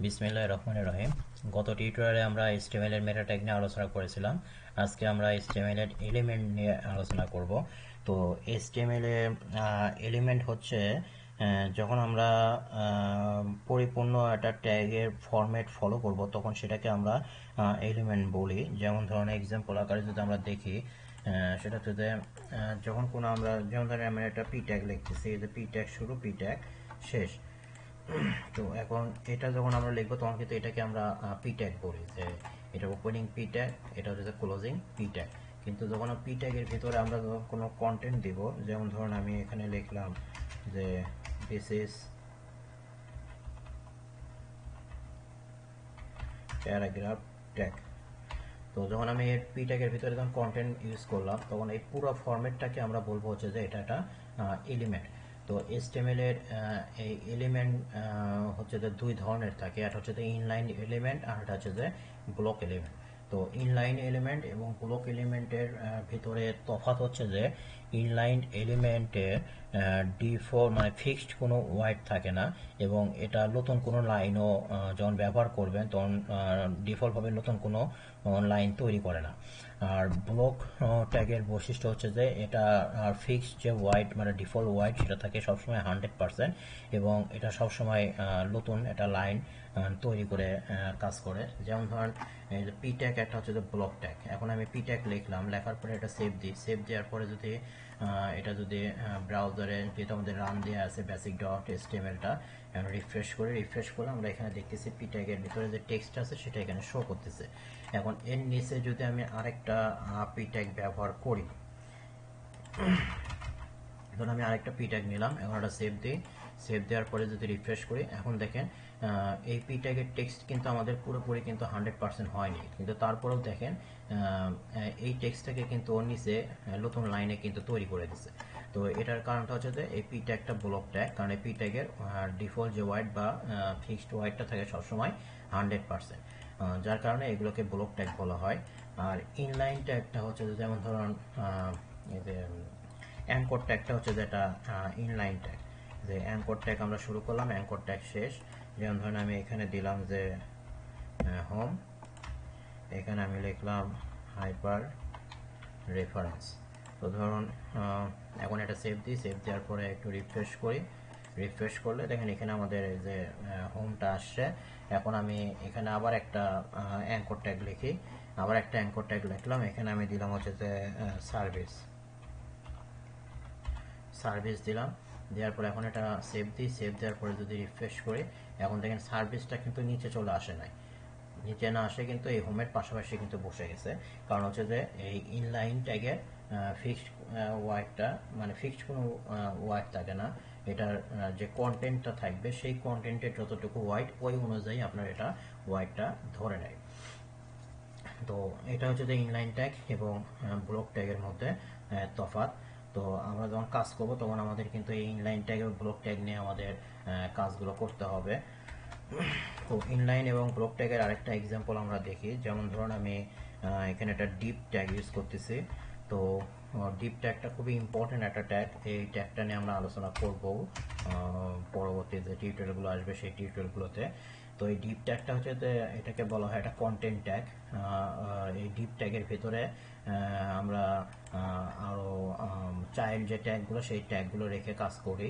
বিসমিল্লাহির রহমানির রহিম। গত টিউটোরিয়ালে আমরা HTML এর মেটা ট্যাগ নিয়ে আলোচনা করেছিলাম। আজকে আমরা HTML এর এলিমেন্ট নিয়ে আলোচনা করব। তো HTML এর এলিমেন্ট হচ্ছে যখন আমরা পরিপূর্ণ একটা ট্যাগের ফরম্যাট ফলো করব তখন সেটাকে আমরা এলিমেন্ট বলি। যেমন ধরুন এক্সাম্পল আকারে যদি আমরা দেখি, সেটা হচ্ছে যে যখন কোনো আমরা যেমন ধরেন আমরা একটা পি ট্যাগ লিখতেছি, এই যে পি ট্যাগ শুরু, পি ট্যাগ শেষ। তো এখন এটা যখন আমরা লিখবো তখন কিন্তু এটাকে আমরা পি ট্যাগ বলি, যে এটা ওপেনিং পি ট্যাগ, এটা হচ্ছে ক্লোজিং পি ট্যাগ। কিন্তু যখন পি ট্যাগের ভিতরে আমরা যখন কোনো কন্টেন্ট দিব, যেমন ধরুন আমি এখানে লিখলাম যে দিস ইজ প্যারাগ্রাফ ট্যাগ। তো যখন আমি এই পি ট্যাগের ভিতরে যখন কন্টেন্ট ইউজ করলাম তখন এই পুরো ফরম্যাটটাকে আমরা বলবো হচ্ছে যে এটা একটা এলিমেন্ট। তো HTML এর এই এলিমেন্ট হচ্ছে যে দুই ধরনের থাকে, একটা হচ্ছে যে ইনলাইন এলিমেন্ট আর একটা হচ্ছে যে ব্লক এলিমেন্ট। তো ইনলাইন এলিমেন্ট এবং ব্লক এলিমেন্টের ভিতরে তফাৎ হচ্ছে যে ইনলাইন এলিমেন্টের ডিফল্ট মানে ফিক্সড কোনো ওয়াইড থাকে না, এবং এটা নতুন কোনো লাইনও যখন ব্যবহার করবেন তখন ডিফল্টভাবে নতুন কোনো লাইন তৈরি করে না। আর ব্লক ট্যাগের বৈশিষ্ট্য হচ্ছে যে এটা ফিক্সড যে ওয়াইড মানে ডিফল্ট ওয়াইড সেটা থাকে সবসময় 100%, এবং এটা সবসময় নতুন একটা লাইন তৈরি করে কাজ করে। যেমন ধরেন পি ট্যাগ একটা হচ্ছে যে ব্লক ট্যাগ। এখন আমি পি ট্যাগ লিখলাম, লেখার পরে এটা সেভ দিই, সেভ দেওয়ার পরে যদি এটা যদি ব্রাউজারে যেহেতু আমাদের রান দেওয়া আছে বেসিক ডট এসটিএমএলটা, এখন রিফ্রেশ করে রিফ্রেশ করলে আমরা এখানে দেখতেছি পি ট্যাগের ভিতরে যে টেক্সট আছে সেটা এখানে শো করতেছে। এখন এর নিচে যদি আমি আরেকটা পি ট্যাগ ব্যবহার করি, এখন আমি আরেকটা পি ট্যাগ নিলাম, এখন এটা সেভ দিই, সেভ দেওয়ার পরে যদি রিফ্রেশ করি এখন দেখেন এই পি ট্যাগের টেক্সট কিন্তু আমাদের পুরোপুরি কিন্তু 100% হয়নি, কিন্তু তারপরেও দেখেন এই টেক্সটটাকে কিন্তু ওর নিচে নতুন লাইনে কিন্তু তৈরি করে দিচ্ছে। তো এটার কারণটা হচ্ছে যে এই পি ট্যাগটা ব্লক ট্যাগ, কারণ এই পি ট্যাগের ডিফল্ট যে ওয়াইড বা ফিক্সড ওয়াইডটা থাকে সবসময় 100%, যার কারণে এগুলোকে ব্লক ট্যাগ বলা হয়। আর ইনলাইন ট্যাগটা হচ্ছে যে যেমন ধরুন এই যে অ্যাঙ্কর ট্যাগটা হচ্ছে যেটা ইনলাইন ট্যাগ, যে অ্যাঙ্কর ট্যাগ আমরা শুরু করলাম, অ্যাঙ্কর ট্যাগ শেষ। যেমন ধরুন আমি এখানে দিলাম যে হোম, এখানে আমি লিখলাম হাইপার রেফারেন্স। তো ধরুন এখন এটা সেভ দিই, সেভ দেওয়ার পরে একটু রিফ্রেশ করি, রিফ্রেশ করলে দেখেন এখানে আমাদের এই যে হোমটা আসছে। এখন আমি এখানে আবার একটা অ্যাঙ্কর ট্যাগ লিখি, আবার একটা অ্যাঙ্কর ট্যাগ লিখলাম, এখানে আমি দিলাম হচ্ছে যে সার্ভিস, সার্ভিস দিলাম, দেওয়ার পরে এখন এটা সেভ দিই, সেভ দেওয়ার পরে যদি রিফ্রেশ করি এখন দেখেন সার্ভিসটা কিন্তু নিচে চলে আসে নাই, নিচে না আসে কিন্তু এই হোমের পাশাপাশি কিন্তু বসে গেছে। কারণ হচ্ছে যে এই ইনলাইন ট্যাগের ফিক্সড ওয়ার্ডটা মানে ফিক্সড কোনো ওয়ার্ড থাকে না, এটার যে কন্টেন্টটা থাকবে সেই কন্টেন্টের যতটুকু ওয়ার্ড ওই অনুযায়ী আপনার এটা ওয়ার্ডটা ধরে নেয়। তো এটা হচ্ছে যে ইনলাইন ট্যাগ এবং ব্লক ট্যাগের মধ্যে তফাৎ। তো আমরা যখন কাজ করব তখন আমাদের কিন্তু এই ইনলাইন ট্যাগ এবং ব্লক ট্যাগ নিয়ে আমাদের কাজগুলো করতে হবে। তো ইনলাইন এবং ব্লক ট্যাগের আরেকটা এক্সাম্পল আমরা দেখি, যেমন ধরুন আমি এখানে একটা ডিপ ট্যাগ ইউজ করতেছি। তো ডিপ ট্যাগটা খুবই ইম্পর্টেন্ট একটা ট্যাগ, এই ট্যাগটা নিয়ে আমরা আলোচনা করব পরবর্তী যে টিউটোরিয়ালগুলো আসবে সেই টিউটোরিয়ালগুলোতে। তো এই ডিপ ট্যাগটা হচ্ছে যে এটাকে বলা হয় একটা কন্টেন্ট ট্যাগ। এই ডিপ ট্যাগের ভিতরে আমরা আরও চাইল্ড যে ট্যাগগুলো সেই ট্যাগগুলো রেখে কাজ করি।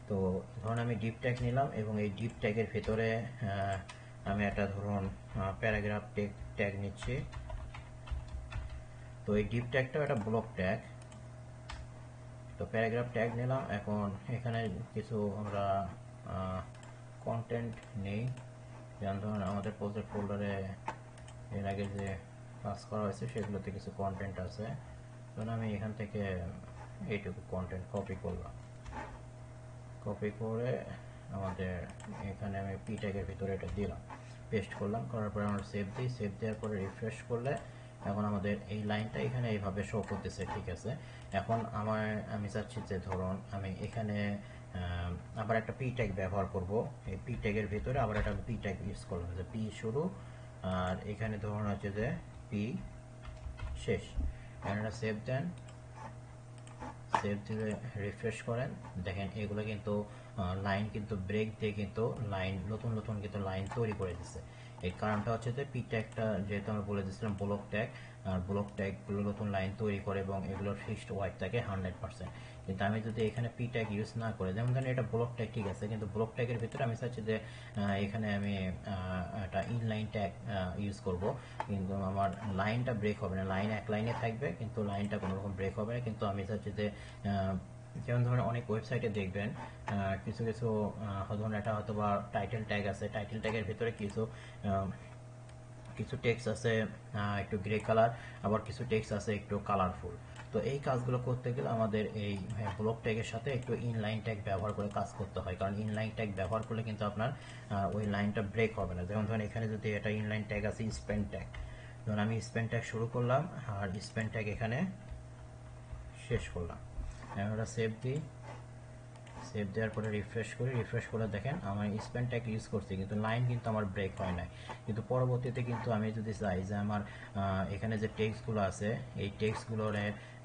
তো ধরুন আমি ডিপ ট্যাগ নিলাম এবং এই ডিপ ট্যাগের ভেতরে আমি একটা ধরুন প্যারাগ্রাফ ট্যাগ নিচ্ছি। তো এই ডিপ ট্যাগটাও একটা ব্লক ট্যাগ। তো প্যারাগ্রাফ ট্যাগ নিলাম, এখন এখানে কিছু আমরা কন্টেন্ট নেই, যেমন ধরুন আমাদের প্রজেক্ট ফোল্ডারে এর আগে যে কাজ করা হয়েছে সেগুলোতে কিছু কন্টেন্ট আছে। ধরুন আমি এখান থেকে এইটুকু কন্টেন্ট কপি করলাম, কপি করে আমাদের এখানে আমি পি ট্যাগের ভিতরে এটা দিলাম, পেস্ট করলাম, করার পরে আমরা সেভ দিই, সেভ দেওয়ার পরে রিফ্রেশ করলে এখন আমাদের এই লাইনটা এখানে এইভাবে শো করতেছে। ঠিক আছে, এখন আমি চাচ্ছি যে ধরুন আমি এখানে আবার একটা পি ট্যাগ ব্যবহার করব, এই পি ট্যাগের ভিতরে আবার একটা পি ট্যাগ ইউজ করলাম, যে পি শুরু আর এখানে ধরুন হচ্ছে যে পি শেষ। এখানে সেভ দেন, সেভ দিয়ে রিফ্রেশ করেন, দেখেন এগুলো কিন্তু লাইন কিন্তু ব্রেক দিয়ে কিন্তু লাইন নতুন নতুন কিন্তু লাইন তৈরি করে দিচ্ছে। এই কারণটা হচ্ছে যে পি ট্যাগটা যেহেতু আমরা বলে দিচ্ছিলাম ব্লক ট্যাগ, আর ব্লক ট্যাগগুলো নতুন লাইন তৈরি করে এবং এগুলোর ফিক্সড ওয়াইড থাকে 100%। কিন্তু আমি যদি এখানে পি ট্যাগ ইউজ না করে, যেমন ধরেন এটা ব্লক ট্যাগ ঠিক আছে, কিন্তু ব্লক ট্যাগের ভিতরে আমি চাচ্ছি যে এখানে আমি একটা ইনলাইন ট্যাগ ইউজ করব, কিন্তু আমার লাইনটা ব্রেক হবে না, লাইন এক লাইনে থাকবে কিন্তু লাইনটা কোনো রকম ব্রেক হবে না। কিন্তু আমি চাচ্ছি যে যেমন ধরুন অনেক ওয়েবসাইটে দেখবেন কিছু কিছু ধরুন এটা হয়তো বা টাইটেল ট্যাগ আছে, টাইটেল ট্যাগের ভিতরে কিছু কিছু টেক্সট আছে একটু গ্রে কালার, আবার কিছু টেক্সট আছে একটু কালারফুল। তো এই কাজগুলো করতে গেলে আমাদের এই ব্লক ট্যাগের সাথে একটু ইনলাইন ট্যাগ ব্যবহার করে কাজ করতে হয়, কারণ ইনলাইন ট্যাগ ব্যবহার করলে কিন্তু আপনার ওই লাইনটা ব্রেক হবে না। যেমন ধরুন এখানে যদি এটা ইনলাইন ট্যাগ আছে স্পেন ট্যাগ, ধরুন আমি স্পেন ট্যাগ শুরু করলাম আর স্পেন ট্যাগ এখানে শেষ করলাম, আমরা সেভ দিই, সেভ দেওয়ার পরে রিফ্রেশ করি, রিফ্রেশ করে দেখেন আমার স্পেন ট্যাগ ইউজ করছি কিন্তু লাইন কিন্তু আমার ব্রেক হয় নাই। কিন্তু পরবর্তীতে কিন্তু আমি যদি চাই যে আমার এখানে যে টেক্সটগুলো আছে এই টেক্সটগুলোর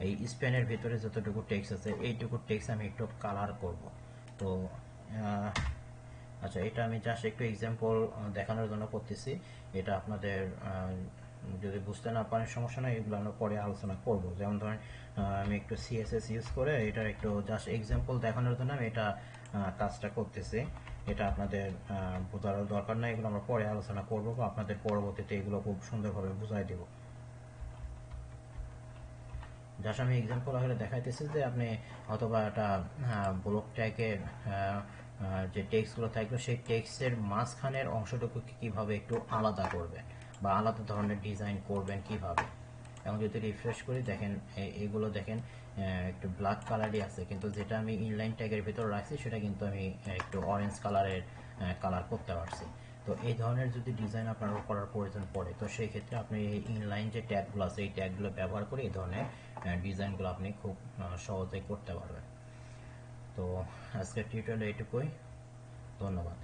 এই স্পেনের ভিতরে যতটুকু টেক্সট আছে এইটুকু টেক্সট আমি একটু কালার করব। তো আচ্ছা, এটা আমি জাস্ট একটু এক্সাম্পল দেখানোর জন্য করতেছি, এটা আপনাদের যদি বুঝতে না পারেন সমস্যা নাই, এগুলো আমরা পরে আলোচনা করব। যেমন ধরেন আমি একটু সিএসএস ইউজ করে এটা একটু জাস্ট এক্সাম্পল দেখানোর জন্য আমি এটা কাজটা করতেছি। এটা আপনাদের বোঝার দরকার নাই, এগুলো আমরা পরে আলোচনা করব বা আপনাদের পরবর্তীতে এগুলো খুব সুন্দরভাবে বুঝাই দেব। জাস্ট আমি এক্সাম্পল আকারে দেখাইতেছি যে আপনি অথবা একটা ব্লক ট্যাগের যে টেক্সটগুলো থাকবে সেই টেক্সটের মাঝখানের অংশটুকুকে কিভাবে একটু আলাদা করবেন বা আলাদা ধরনের ডিজাইন করবেন কিভাবে। এবং যদি রিফ্রেশ করি দেখেন এগুলো দেখেন একটু ব্ল্যাক কালারই আছে, কিন্তু যেটা আমি ইনলাইন ট্যাগের ভিতর রাখছি সেটা কিন্তু আমি একটু অরেঞ্জ কালারের কালার করতে পারছি। তো এই ধরনের যদি ডিজাইন আপনার করার প্রয়োজন পড়ে তো সেই ক্ষেত্রে আপনি এই ইনলাইন যে ট্যাগগুলো আছে এই ট্যাগগুলো ব্যবহার করে এই ধরনের ডিজাইনগুলো আপনি খুব সহজেই করতে পারবেন। তো আজকের টিউটোরিয়াল এইটুকুই, ধন্যবাদ।